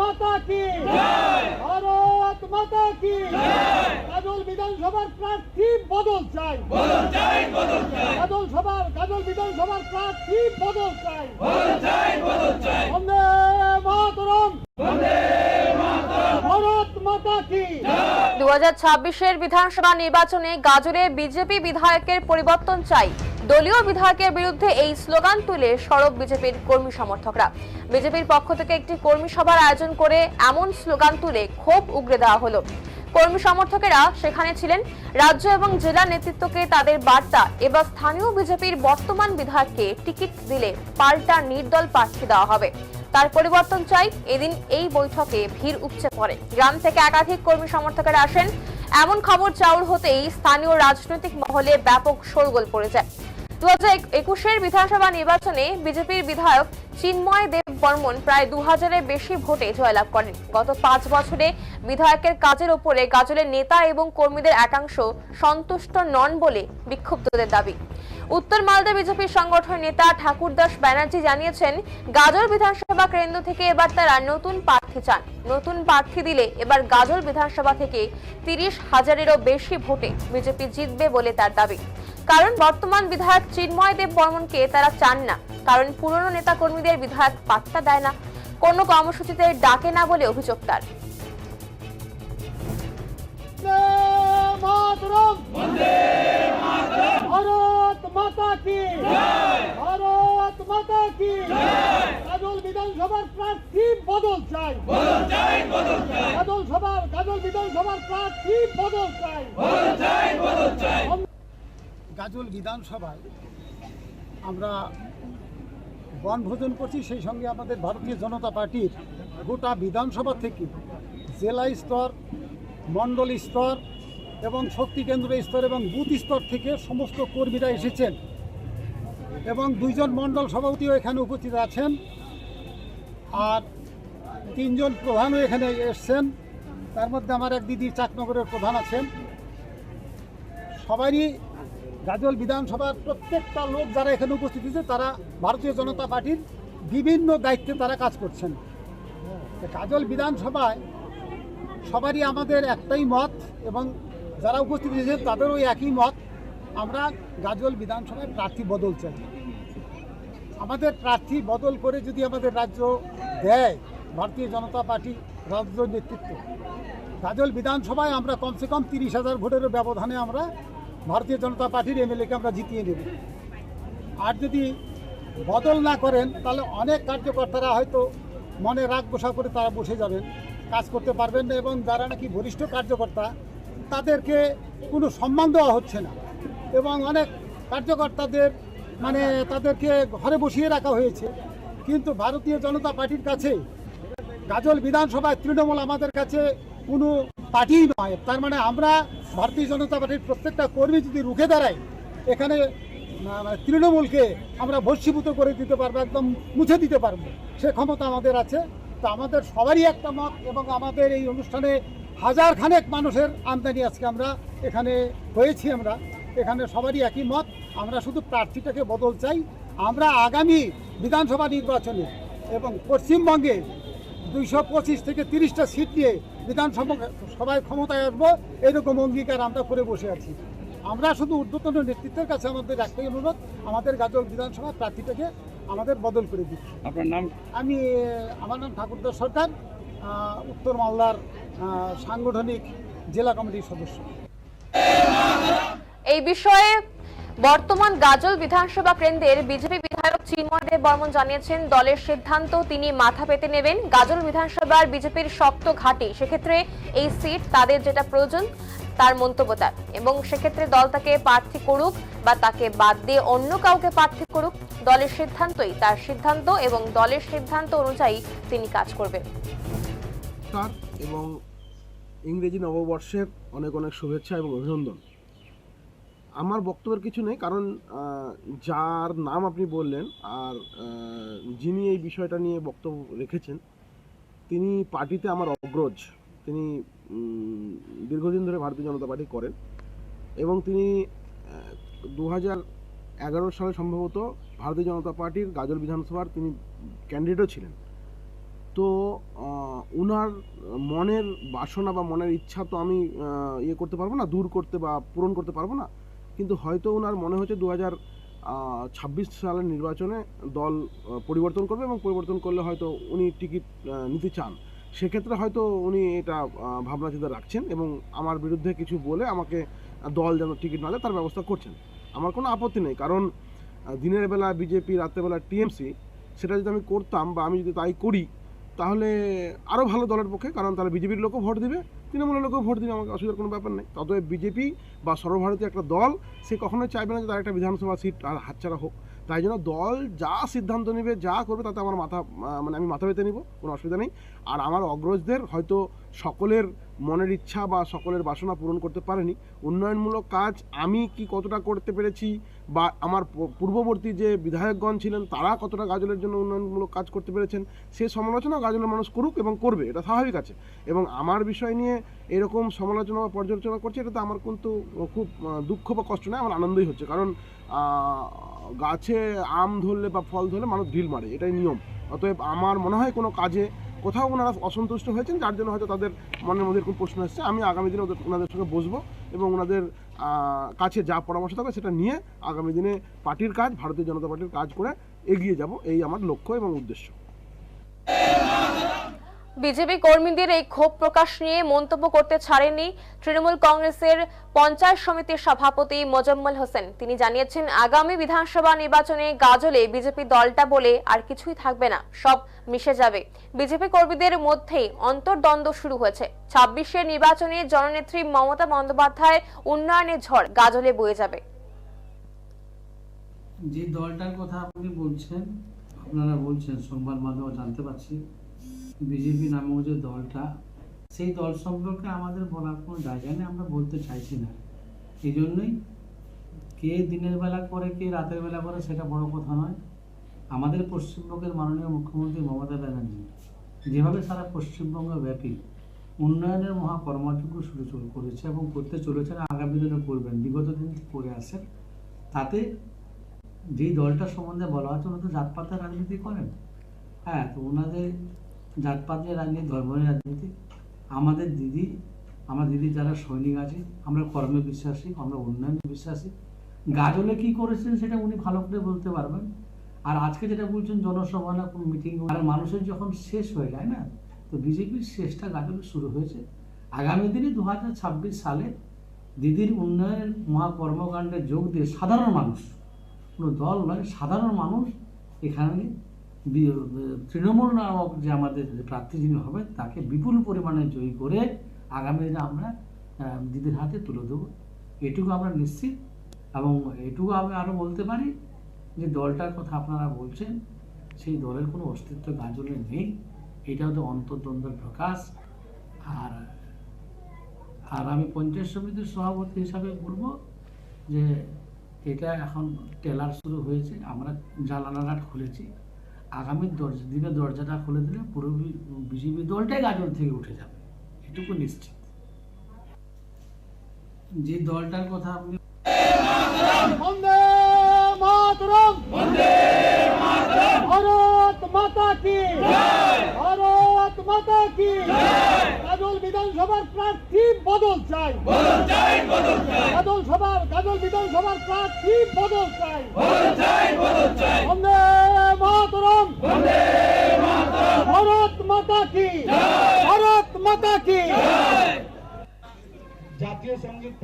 মাতা কি ভারত মাতা কি গাজল বিধানসভার প্রার্থী বদল চাই গাজল বিধানসভার প্রার্থী বদল চাই বন্দে মাতরম ভারত মাতা কি। 2026-এর বিধানসভা নির্বাচনে গাজলে বিজেপি বিধায়কের পরিবর্তন চাই। দলীয় বিধায়কের বিরুদ্ধে এই স্লোগান তুলে সরব বিজেপির কর্মী সমর্থকরা। বিজেপির পক্ষ থেকে একটি কর্মী সভার আয়োজন করে এমন স্লোগান তুলে ক্ষোভ উগরে দেওয়া হলো। কর্মী সমর্থকেরা সেখানে ছিলেন। রাজ্য এবং জেলা নেতৃত্বকে তাদের বার্তা, এবার স্থানীয় বিজেপির বর্তমান বিধায়ককে টিকিট দিলে পাল্টা নির্দল প্রার্থী দেওয়া হবে, তার পরিবর্তন চাই। এদিন এই বৈঠকে ভিড় উপচে পড়ে। গ্রাম থেকে একাধিক কর্মী সমর্থকেরা আসেন। এমন খবর চাউর হতেই স্থানীয় রাজনৈতিক মহলে ব্যাপক শোরগোল পড়ে যায়। 2021-এর বিধানসভা নির্বাচনে বিজেপির বিধায়ক চিন্ময় দেব বর্মন প্রায় 2000-এর বেশি ভোটে জয়লাভ করেন। গত 5 বছরে বিধায়কের কাজের ওপরে গাজলের নেতা এবং কর্মীদের একাংশ সন্তুষ্ট নন বলে বিক্ষুব্ধদের দাবি। উত্তর মালদা বিজেপির সংগঠন নেতা ঠাকুরদাস ব্যানার্জি জানিয়েছেন, গাজল বিধানসভা কেন্দ্র থেকে এবার তারা নতুন প্রার্থী চান। নতুন প্রার্থী দিলে এবার গাজল বিধানসভা থেকে 30,000-এরও বেশি ভোটে বিজেপি জিতবে বলে তার দাবি। কারণ বর্তমান বিধায়ক চিন্ময় দেব বর্মনকে তারা চান না, কারণ পুরনো নেতা কর্মীদের বিধায়ক পাত্তা দেয় না, কোনো কর্মসূচিতে ডাকে না বলে অভিযোগ তার। ভারত মাতা কি ভারত মাতা কি গাজল বিধানসভার প্রার্থী বদল চাই গাজল বিধানসভার প্রার্থী বদল চাই। গাজল বিধানসভায় আমরা বনভোজন করছি, সেই সঙ্গে আমাদের ভারতীয় জনতা পার্টির গোটা বিধানসভা থেকে জেলা স্তর, মণ্ডল স্তর এবং শক্তি কেন্দ্র স্তর এবং বুথ স্তর থেকে সমস্ত কর্মীরা এসেছেন এবং 2 জন মণ্ডল সভাপতিও এখানে উপস্থিত আছেন আর 3 জন প্রধানও এখানে এসছেন। তার মধ্যে আমার এক দিদি চাকনগরের প্রধান আছেন। সবারই গাজল বিধানসভার প্রত্যেকটা লোক যারা এখানে উপস্থিত হয়েছে তারা ভারতীয় জনতা পার্টির বিভিন্ন দায়িত্বে তারা কাজ করছেন। গাজল বিধানসভায় সবারই আমাদের একটাই মত এবং যারা উপস্থিত হয়েছেন তাদেরও একই মত, আমরা গাজল বিধানসভায় প্রার্থী বদল চাই। আমাদের প্রার্থী বদল করে যদি আমাদের রাজ্য দেয় ভারতীয় জনতা পার্টি রাজ্য নেতৃত্ব, গাজল বিধানসভায় আমরা কমসে কম 30,000 ভোটের ব্যবধানে আমরা ভারতীয় জনতা পার্টির এমএলএকে আমরা জিতিয়ে নেব। আর যদি বদল না করেন তাহলে অনেক কার্যকর্তারা হয়তো মনে রাগ গোসা করে তারা বসে যাবেন, কাজ করতে পারবেন না এবং যারা নাকি বরিষ্ঠ কার্যকর্তা তাদেরকে কোনো সম্মান দেওয়া হচ্ছে না এবং অনেক কার্যকর্তাদের তাদেরকে ঘরে বসিয়ে রাখা হয়েছে। কিন্তু ভারতীয় জনতা পার্টির কাছে গাজল বিধানসভায় তৃণমূল আমাদের কাছে কোনো পার্টিই নয়। তার মানে আমরা ভারতীয় জনতা পার্টির প্রত্যেকটা কর্মী যদি রুখে দাঁড়াই, এখানে তৃণমূলকে আমরা ভস্মীভূত করে দিতে পারবো, একদম মুছে দিতে পারবো, সে ক্ষমতা আমাদের আছে। তো আমাদের সবারই একটা মত এবং আমাদের এই অনুষ্ঠানে 1000 খানেক মানুষের আমদানি আজকে আমরা এখানে হয়েছি। আমরা এখানে সবারই একই মত, আমরা শুধু প্রার্থীটাকে বদল চাই। আমরা আগামী বিধানসভা নির্বাচনে এবং পশ্চিমবঙ্গে 225 থেকে 30টা সিট নিয়ে বিধানসভায় ক্ষমতায় আসবো, এরকম অঙ্গীকার আমরা করে বসে আছি। আমরা শুধু ঊর্ধ্বতন নেতৃত্বের কাছে আমাদের একটাই অনুরোধ, আমাদের গাজল বিধানসভা প্রার্থীটাকে আমাদের বদল করে দিচ্ছি। আপনার নাম? আমার নাম ঠাকুরদাস সরকার, উত্তর মালদার সাংগঠনিক জেলা কমিটির সদস্য। এই বিষয়ে বর্তমান গাজল বিধানসভা কেন্দ্রের বিজেপি বিধায়ক চিন্ময় দেব বর্মন জানিয়েছেন, দলের সিদ্ধান্ত তিনি মাথা পেতে নেবেন। গাজল বিধানসভার বিজেপির শক্ত ঘাঁটি, সেক্ষেত্রে এই সিট তাদের যেটা প্রয়োজন তার মন্তব্য তার, এবং সেক্ষেত্রে দল তাকে প্রার্থী করুক বা তাকে বাদ দিয়ে অন্য কাউকে প্রার্থী করুক, দলের সিদ্ধান্তই তার সিদ্ধান্ত এবং দলের সিদ্ধান্ত অনুযায়ী তিনি কাজ করবেন। এবং ইংরেজি নববর্ষের অনেক অনেক শুভেচ্ছা এবং অভিনন্দন। আমার বক্তব্যের কিছু নেই, কারণ যার নাম আপনি বললেন আর যিনি এই বিষয়টা নিয়ে বক্তব্য রেখেছেন তিনি পার্টিতে আমার অগ্রজ। তিনি দীর্ঘদিন ধরে ভারতীয় জনতা পার্টি করেন এবং তিনি 2011 সালে সম্ভবত ভারতীয় জনতা পার্টির গাজল বিধানসভার তিনি ক্যান্ডিডেটও ছিলেন। তো ওনার মনের বাসনা বা মনের ইচ্ছা তো আমি ইয়ে করতে পারবো না, দূর করতে বা পূরণ করতে পারবো না, কিন্তু হয়তো ওনার মনে হচ্ছে 2026 সালের নির্বাচনে দল পরিবর্তন করবে এবং পরিবর্তন করলে হয়তো উনি টিকিট নিতে চান। সেক্ষেত্রে হয়তো উনি এটা ভাবনা চিন্তা রাখছেন এবং আমার বিরুদ্ধে কিছু বলে আমাকে দল যেন টিকিট না দেয় তার ব্যবস্থা করছেন। আমার কোনো আপত্তি নেই, কারণ দিনের বেলা বিজেপি, রাত্রেবেলা টিএমসি, সেটা যদি আমি করতাম বা আমি যদি তাই করি তাহলে আরও ভালো দলের পক্ষে, কারণ তাহলে বিজেপির লোকও ভোট দিবে, তৃণমূলের লোকও ভোট দিবে, আমাকে অসুবিধার কোনো ব্যাপার নেই। অতএব বিজেপি বা সর্বভারতীয় একটা দল সে কখনোই চাইবে না যে তার একটা বিধানসভা সিট আর হাতছাড়া হোক। তাই জন্য দল যা সিদ্ধান্ত নেবে, যা করবে, তাতে আমার আমি মাথা পেতে নিব, কোনো অসুবিধা নেই। আর আমার অগ্রজদের হয়তো সকলের মনের ইচ্ছা বা সকলের বাসনা পূরণ করতে পারেনি। উন্নয়নমূলক কাজ আমি কি কতটা করতে পেরেছি বা আমার পূর্ববর্তী যে বিধায়কগণ ছিলেন তারা কতটা গাজলের জন্য উন্নয়নমূলক কাজ করতে পেরেছেন, সে সমালোচনা গাজলের মানুষ করুক এবং করবে, এটা স্বাভাবিক আছে। এবং আমার বিষয় নিয়ে এরকম সমালোচনা বা পর্যালোচনা করছে, এটাতে আমার কিন্তু খুব দুঃখ বা কষ্ট নয়, আমার আনন্দই হচ্ছে। কারণ গাছে আম ধরলে বা ফল ধরলে মানুষ ঢিল মারে, এটাই নিয়ম। অতএব আমার মনে হয় কোনো কাজে কোথাও ওনারা অসন্তুষ্ট হয়েছেন, যার জন্য হয়তো তাদের মনের মধ্যে এরকম প্রশ্ন এসছে। আমি আগামী দিনে ওনাদের সঙ্গে বসবো এবং ওনাদের কাছে যা পরামর্শ থাকবে সেটা নিয়ে আগামী দিনে পার্টির কাজ, ভারতীয় জনতা পার্টির কাজ করে এগিয়ে যাব, এই আমার লক্ষ্য এবং উদ্দেশ্য। বিজেপি কর্মীদের এই ক্ষোভ প্রকাশ নিয়ে মন্তব্য করতে ছাড়েননি তৃণমূল কংগ্রেসের পঞ্চায়েত সমিতির সভাপতি মোজাম্মেল হোসেন। তিনি জানিয়েছেন, আগামী বিধানসভা নির্বাচনে গাজলে বিজেপি দলটা বলে আর কিছুই থাকবে না, সব মিশে যাবে। বিজেপি কর্মীদের মধ্যেই অন্তর্দ্বন্দ্ব শুরু হয়েছে। 26-এর নির্বাচনে জননেত্রী মমতা বন্দ্যোপাধ্যায়ের উন্নয়নের ঝড় গাজলে বয়ে যাবে। যে দলটার কথা আপনি বলছেন, আপনারা বলছেন, সংবাদ মাধ্যমে জানতে পারছি, বিজেপি নামক যে দলটা, সেই দল সম্পর্কে আমাদের বলার কোনো জায়গা নেই, আমরা বলতে চাইছি না। এই জন্যই কে দিনের বেলা করে কে রাতের বেলা করে সেটা বড় কথা নয়। আমাদের পশ্চিমবঙ্গের মাননীয় মুখ্যমন্ত্রী মমতা ব্যানার্জি যেভাবে সারা পশ্চিমবঙ্গ ব্যাপী উন্নয়নের মহাকর্মযজ্ঞ শুরু করেছে এবং করতে চলেছেন, আগামী দিনে করবেন, বিগত দিন করে আসেন, তাতে যেই দলটার সম্বন্ধে বলা হচ্ছে ওনারা তো জাতপাতের রাজনীতি করেন। হ্যাঁ, তো ওনাদের জাতপাত নিয়ে রাজনীতি, ধর্ম নিয়ে রাজনীতি। আমার দিদি যারা সৈনিক আছে, আমরা কর্মে বিশ্বাসী, আমরা উন্নয়নে বিশ্বাসী। গাজলে কি করেছেন সেটা উনি ভালো করে বলতে পারবেন। আর আজকে যেটা বলছেন জনসভা না কোনো মিটিং, আর মানুষের যখন শেষ হয়ে যায় না, তো বিজেপির শেষটা গাজলে শুরু হয়েছে। আগামী দিনে 2026 সালে দিদির উন্নয়নের মহাকর্মকাণ্ডে যোগ দিয়ে সাধারণ মানুষ, কোনো দল নয়, সাধারণ মানুষ এখানে তৃণমূল নামক যে আমাদের প্রার্থী যিনি হবেন তাকে বিপুল পরিমাণে জয়ী করে আগামী দিনে আমরা দিদির হাতে তুলে দেবো, এটুকু আমরা নিশ্চিত। এবং এটুকু আমি আরও বলতে পারি যে দলটার কথা আপনারা বলছেন, সেই দলের কোনো অস্তিত্ব গাজলে নেই, এটা হচ্ছে অন্তর্দ্বন্দ্বের প্রকাশ। আর আমি পঞ্চায়েত সমিতির সভাপতি হিসাবে বলবো যে এটা এখন টেলার শুরু হয়েছে, আমরা জানালাটা খুলেছি, আগামী দিনে দরজাটা খুলে দিলে পুরো বিজেপি দলটাই গাজল থেকে উঠে যাবে, এটুকু নিশ্চিত। যে দলটার কথা আপনি বন্দে মাতরম, ভারত মাতা কি, ভারত মাতা কি। গাজল বিধানসভার প্রার্থী বদল চাই, গাজল বিধানসভার প্রার্থী বদল চাই। বন্দে মাতরম, ভারত মাতা কি, ভারত মাতা কি। জাতীয় সঙ্গীত